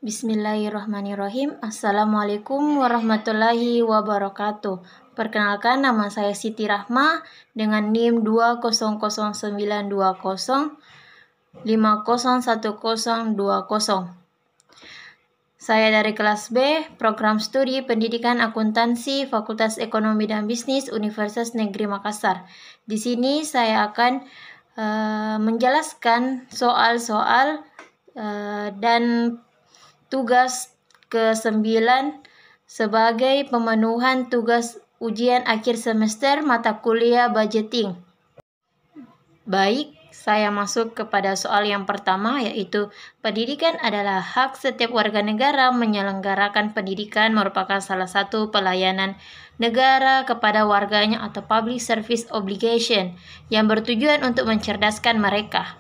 Bismillahirrahmanirrahim. Assalamualaikum warahmatullahi wabarakatuh. Perkenalkan, nama saya Siti Rahma dengan NIM 2092050101020. Saya dari kelas B, Program Studi Pendidikan Akuntansi, Fakultas Ekonomi dan Bisnis, Universitas Negeri Makassar. Di sini saya akan menjelaskan soal-soal dan tugas ke-9 sebagai pemenuhan tugas ujian akhir semester mata kuliah budgeting. Baik, saya masuk kepada soal yang pertama, yaitu pendidikan adalah hak setiap warga negara. Menyelenggarakan pendidikan merupakan salah satu pelayanan negara kepada warganya atau public service obligation yang bertujuan untuk mencerdaskan mereka.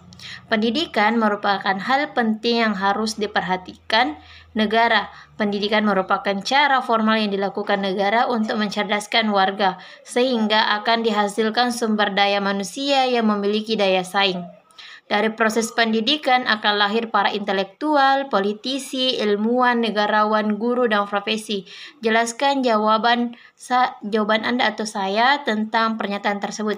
Pendidikan merupakan hal penting yang harus diperhatikan negara. Pendidikan merupakan cara formal yang dilakukan negara untuk mencerdaskan warga, sehingga akan dihasilkan sumber daya manusia yang memiliki daya saing. Dari proses pendidikan akan lahir para intelektual, politisi, ilmuwan, negarawan, guru, dan profesi. Jelaskan jawaban Anda atau saya tentang pernyataan tersebut.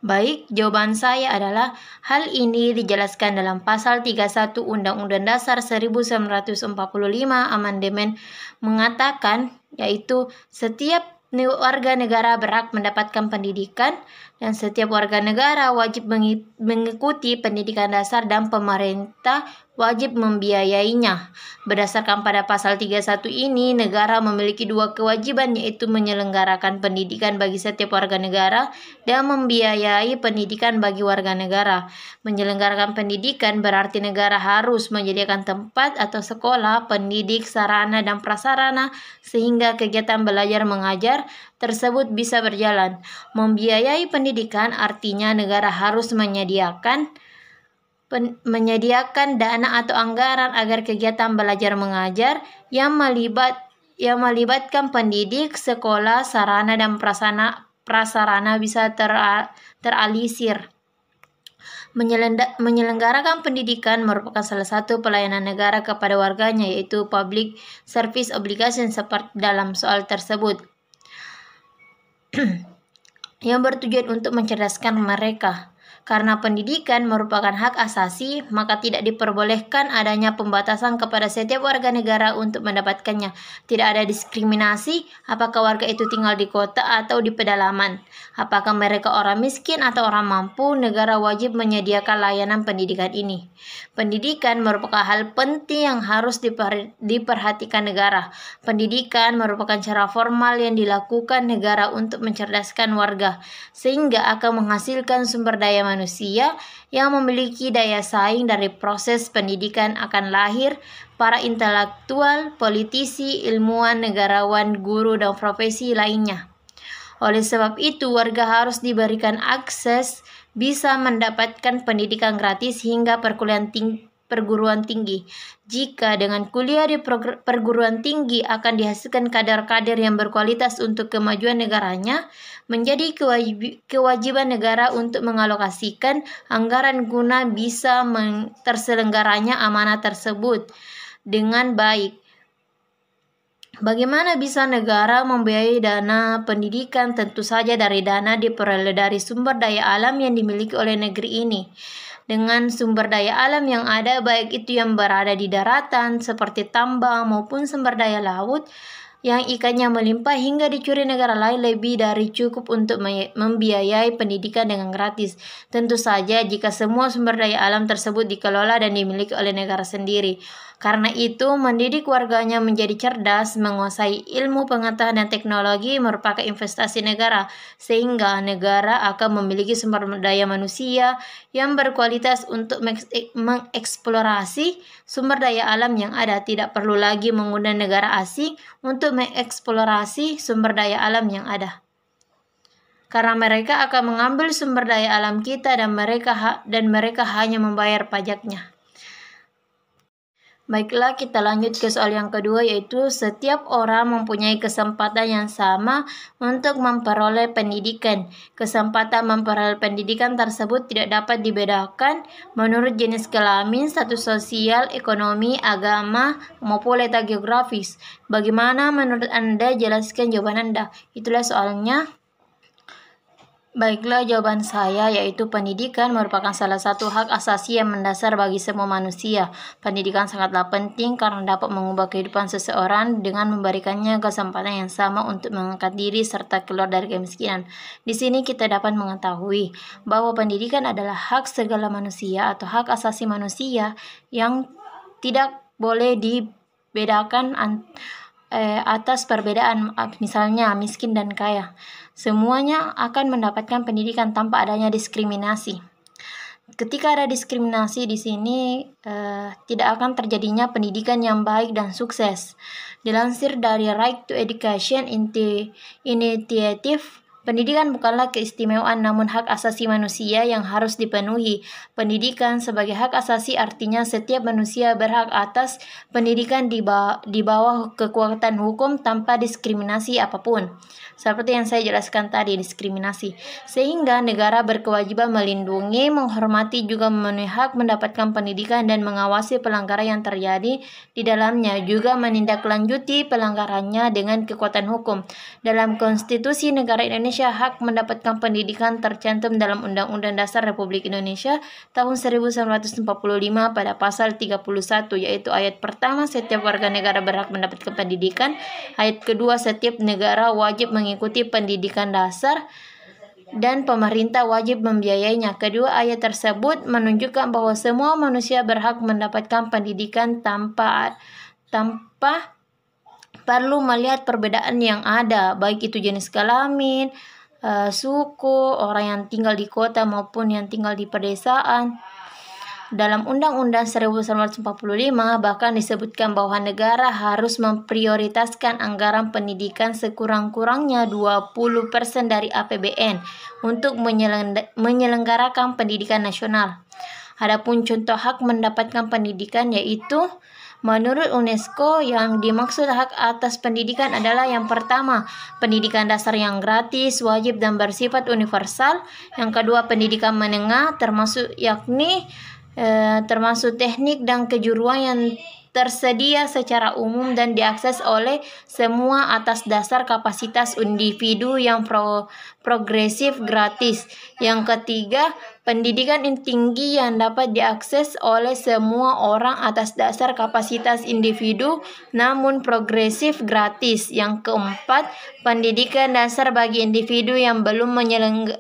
Baik, jawaban saya adalah hal ini dijelaskan dalam pasal 31 Undang-Undang Dasar 1945 amandemen mengatakan, yaitu setiap warga negara berhak mendapatkan pendidikan dan setiap warga negara wajib mengikuti pendidikan dasar dan pemerintah wajib membiayainya. Berdasarkan pada pasal 31 ini, negara memiliki dua kewajiban, yaitu menyelenggarakan pendidikan bagi setiap warga negara dan membiayai pendidikan bagi warga negara. Menyelenggarakan pendidikan berarti negara harus menyediakan tempat atau sekolah, pendidik, sarana dan prasarana sehingga kegiatan belajar mengajar tersebut bisa berjalan. Membiayai pendidikan artinya negara harus menyediakan dana atau anggaran agar kegiatan belajar mengajar yang melibatkan pendidik, sekolah, sarana dan prasarana bisa terrealisir. Menyelenggarakan pendidikan merupakan salah satu pelayanan negara kepada warganya, yaitu public service obligation seperti dalam soal tersebut, yang bertujuan untuk mencerdaskan mereka. Karena pendidikan merupakan hak asasi, maka tidak diperbolehkan adanya pembatasan kepada setiap warga negara untuk mendapatkannya. Tidak ada diskriminasi, apakah warga itu tinggal di kota atau di pedalaman. Apakah mereka orang miskin atau orang mampu, negara wajib menyediakan layanan pendidikan ini. Pendidikan merupakan hal penting yang harus diperhatikan negara. Pendidikan merupakan cara formal yang dilakukan negara untuk mencerdaskan warga, sehingga akan menghasilkan sumber daya manusia yang memiliki daya saing. Dari proses pendidikan akan lahir para intelektual, politisi, ilmuwan, negarawan, guru, dan profesi lainnya. Oleh sebab itu, warga harus diberikan akses bisa mendapatkan pendidikan gratis hingga perguruan tinggi. Jika dengan kuliah di perguruan tinggi akan dihasilkan kader-kader yang berkualitas untuk kemajuan negaranya, menjadi kewajiban negara untuk mengalokasikan anggaran guna bisa terselenggaranya amanah tersebut dengan baik. Bagaimana bisa negara membiayai dana pendidikan? Tentu saja dari dana diperoleh dari sumber daya alam yang dimiliki oleh negeri ini. Dengan sumber daya alam yang ada, baik itu yang berada di daratan seperti tambang maupun sumber daya laut yang ikannya melimpah hingga dicuri negara lain, lebih dari cukup untuk membiayai pendidikan dengan gratis. Tentu saja jika semua sumber daya alam tersebut dikelola dan dimiliki oleh negara sendiri. Karena itu, mendidik warganya menjadi cerdas, menguasai ilmu, pengetahuan, dan teknologi merupakan investasi negara, sehingga negara akan memiliki sumber daya manusia yang berkualitas untuk mengeksplorasi sumber daya alam yang ada. Tidak perlu lagi mengundang negara asing untuk mengeksplorasi sumber daya alam yang ada, karena mereka akan mengambil sumber daya alam kita dan mereka hanya membayar pajaknya. Baiklah, kita lanjut ke soal yang kedua, yaitu setiap orang mempunyai kesempatan yang sama untuk memperoleh pendidikan. Kesempatan memperoleh pendidikan tersebut tidak dapat dibedakan menurut jenis kelamin, status sosial, ekonomi, agama, maupun letak geografis. Bagaimana menurut Anda? Jelaskan jawaban Anda. Itulah soalnya. Baiklah, jawaban saya yaitu pendidikan merupakan salah satu hak asasi yang mendasar bagi semua manusia. Pendidikan sangatlah penting karena dapat mengubah kehidupan seseorang dengan memberikannya kesempatan yang sama untuk mengangkat diri serta keluar dari kemiskinan. Di sini kita dapat mengetahui bahwa pendidikan adalah hak segala manusia atau hak asasi manusia yang tidak boleh dibedakan atas perbedaan, misalnya miskin dan kaya. Semuanya akan mendapatkan pendidikan tanpa adanya diskriminasi. Ketika ada diskriminasi di sini, tidak akan terjadinya pendidikan yang baik dan sukses. Dilansir dari Right to Education Initiative, pendidikan bukanlah keistimewaan namun hak asasi manusia yang harus dipenuhi. Pendidikan sebagai hak asasi artinya setiap manusia berhak atas pendidikan di bawah kekuatan hukum tanpa diskriminasi apapun. Seperti yang saya jelaskan tadi, diskriminasi. Sehingga negara berkewajiban melindungi, menghormati, juga memenuhi hak mendapatkan pendidikan dan mengawasi pelanggaran yang terjadi di dalamnya, juga menindaklanjuti pelanggarannya dengan kekuatan hukum. Dalam Konstitusi Negara Indonesia, hak mendapatkan pendidikan tercantum dalam Undang-Undang Dasar Republik Indonesia tahun 1945 pada pasal 31, yaitu ayat pertama, setiap warga negara berhak mendapatkan pendidikan. Ayat kedua, setiap negara wajib mengikuti pendidikan dasar dan pemerintah wajib membiayainya. Kedua ayat tersebut menunjukkan bahwa semua manusia berhak mendapatkan pendidikan tanpa perlu melihat perbedaan yang ada, baik itu jenis kelamin, suku, orang yang tinggal di kota maupun yang tinggal di pedesaan. Dalam Undang-Undang 1945 bahkan disebutkan bahwa negara harus memprioritaskan anggaran pendidikan sekurang-kurangnya 20% dari APBN untuk menyelenggarakan pendidikan nasional. Adapun contoh hak mendapatkan pendidikan yaitu menurut UNESCO yang dimaksud hak atas pendidikan adalah yang pertama, pendidikan dasar yang gratis, wajib dan bersifat universal. Yang kedua, pendidikan menengah termasuk teknik dan kejuruan yang tersedia secara umum dan diakses oleh semua atas dasar kapasitas individu yang progresif gratis. Yang ketiga, pendidikan tinggi yang dapat diakses oleh semua orang atas dasar kapasitas individu namun progresif gratis. Yang keempat, pendidikan dasar bagi individu yang belum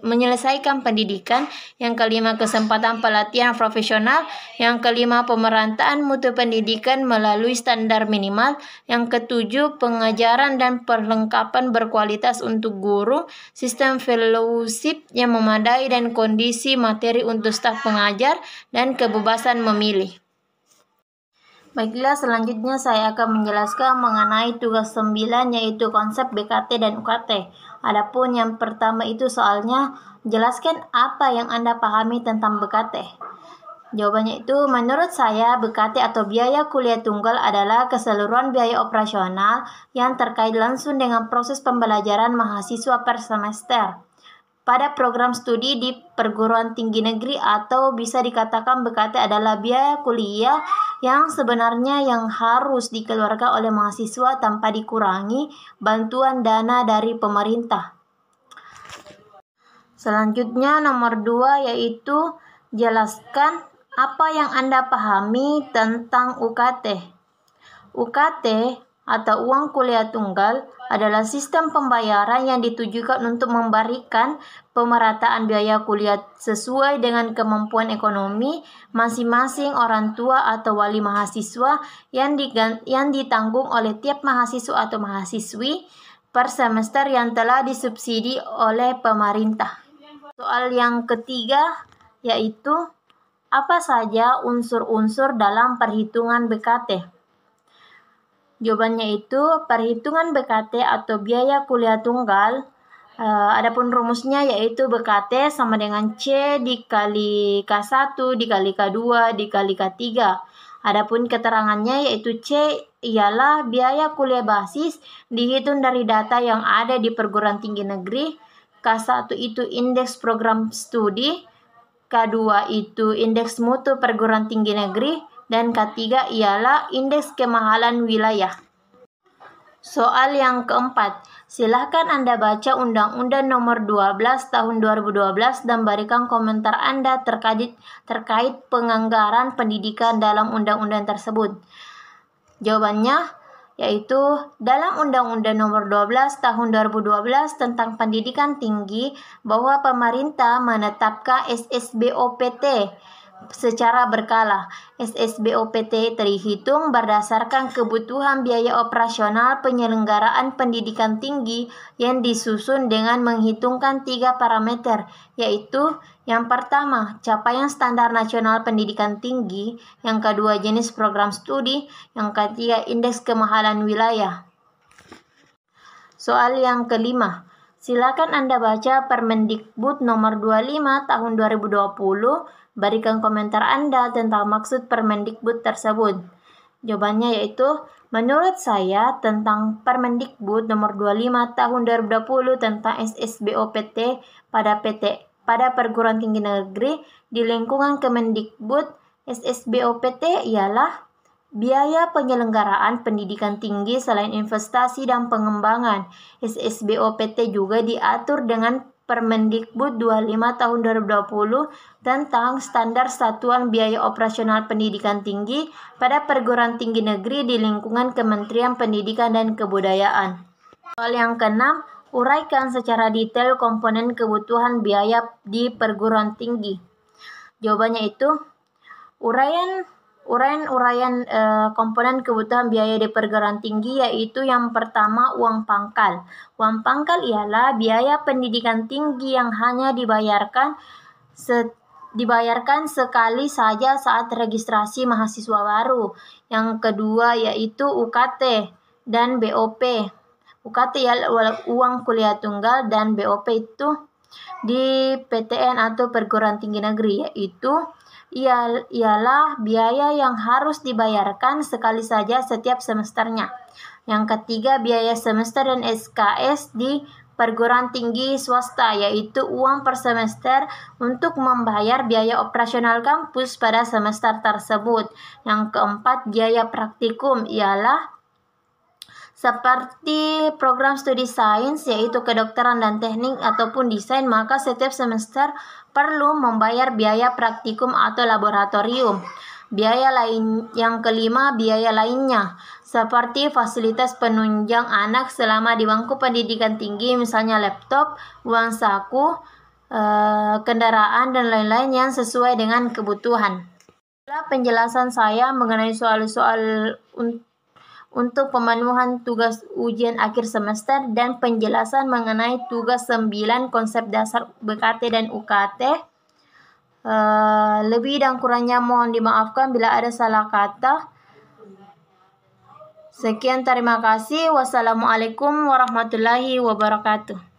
menyelesaikan pendidikan. Yang kelima, kesempatan pelatihan profesional. Yang kelima, pemerataan mutu pendidikan melalui standar minimal. Yang ketujuh, pengajaran dan perlengkapan berkualitas untuk guru, sistem fellowship yang memadai dan kondisi materi untuk staf pengajar, dan kebebasan memilih. Baiklah, selanjutnya saya akan menjelaskan mengenai tugas 9 yaitu konsep BKT dan UKT. Adapun yang pertama itu soalnya, jelaskan apa yang Anda pahami tentang BKT. Jawabannya itu, menurut saya BKT atau biaya kuliah tunggal adalah keseluruhan biaya operasional yang terkait langsung dengan proses pembelajaran mahasiswa per semester pada program studi di perguruan tinggi negeri, atau bisa dikatakan BKT adalah biaya kuliah yang sebenarnya yang harus dikeluarkan oleh mahasiswa tanpa dikurangi bantuan dana dari pemerintah. Selanjutnya nomor 2 yaitu jelaskan apa yang Anda pahami tentang UKT. UKT atau uang kuliah tunggal adalah sistem pembayaran yang ditujukan untuk memberikan pemerataan biaya kuliah sesuai dengan kemampuan ekonomi masing-masing orang tua atau wali mahasiswa yang ditanggung oleh tiap mahasiswa atau mahasiswi per semester yang telah disubsidi oleh pemerintah. Soal yang ketiga yaitu apa saja unsur-unsur dalam perhitungan BKT. Jawabannya itu, perhitungan BKT atau biaya kuliah tunggal, adapun rumusnya yaitu BKT sama dengan C dikali K1 dikali K2 dikali K3. Adapun keterangannya yaitu C ialah biaya kuliah basis dihitung dari data yang ada di perguruan tinggi negeri. K1 itu indeks program studi, K2 itu indeks mutu perguruan tinggi negeri, dan K3 ialah indeks kemahalan wilayah. Soal yang keempat, silakan Anda baca Undang-Undang Nomor 12 Tahun 2012 dan berikan komentar Anda terkait penganggaran pendidikan dalam undang-undang tersebut. Jawabannya yaitu dalam Undang-Undang Nomor 12 Tahun 2012 tentang pendidikan tinggi bahwa pemerintah menetapkan SSBOPT secara berkala. SSBOPT terhitung berdasarkan kebutuhan biaya operasional penyelenggaraan pendidikan tinggi yang disusun dengan menghitungkan 3 parameter, yaitu yang pertama, capaian standar nasional pendidikan tinggi, yang kedua, jenis program studi, yang ketiga, indeks kemahalan wilayah. Soal yang kelima, silakan Anda baca Permendikbud Nomor 25 Tahun 2020. Berikan komentar Anda tentang maksud Permendikbud tersebut. Jawabannya yaitu, menurut saya tentang Permendikbud Nomor 25 Tahun 2020 tentang SSBOPT pada perguruan tinggi negeri di lingkungan Kemendikbud, SSBOPT ialah biaya penyelenggaraan pendidikan tinggi selain investasi dan pengembangan. SSBOPT juga diatur dengan Permendikbud 25 Tahun 2020 tentang standar satuan biaya operasional pendidikan tinggi pada perguruan tinggi negeri di lingkungan Kementerian Pendidikan dan Kebudayaan. Soal yang keenam, uraikan secara detail komponen kebutuhan biaya di perguruan tinggi. Jawabannya itu, uraian komponen kebutuhan biaya di perguruan tinggi yaitu yang pertama, uang pangkal. Uang pangkal ialah biaya pendidikan tinggi yang hanya dibayarkan sekali saja saat registrasi mahasiswa baru. Yang kedua yaitu UKT dan BOP. UKT ialah uang kuliah tunggal dan BOP itu di PTN atau perguruan tinggi negeri, yaitu ialah biaya yang harus dibayarkan sekali saja setiap semesternya. Yang ketiga, biaya semester dan SKS di perguruan tinggi swasta, yaitu uang per semester untuk membayar biaya operasional kampus pada semester tersebut. Yang keempat, biaya praktikum ialah seperti program studi sains, yaitu kedokteran dan teknik ataupun desain, maka setiap semester perlu membayar biaya praktikum atau laboratorium. Yang kelima, biaya lainnya, seperti fasilitas penunjang anak selama di bangku pendidikan tinggi, misalnya laptop, uang saku, kendaraan, dan lain-lain yang sesuai dengan kebutuhan. Itulah penjelasan saya mengenai soal-soal untuk pemenuhan tugas ujian akhir semester dan penjelasan mengenai tugas 9 konsep dasar BKT dan UKT. Lebih dan kurangnya mohon dimaafkan bila ada salah kata. Sekian, terima kasih. Wassalamualaikum warahmatullahi wabarakatuh.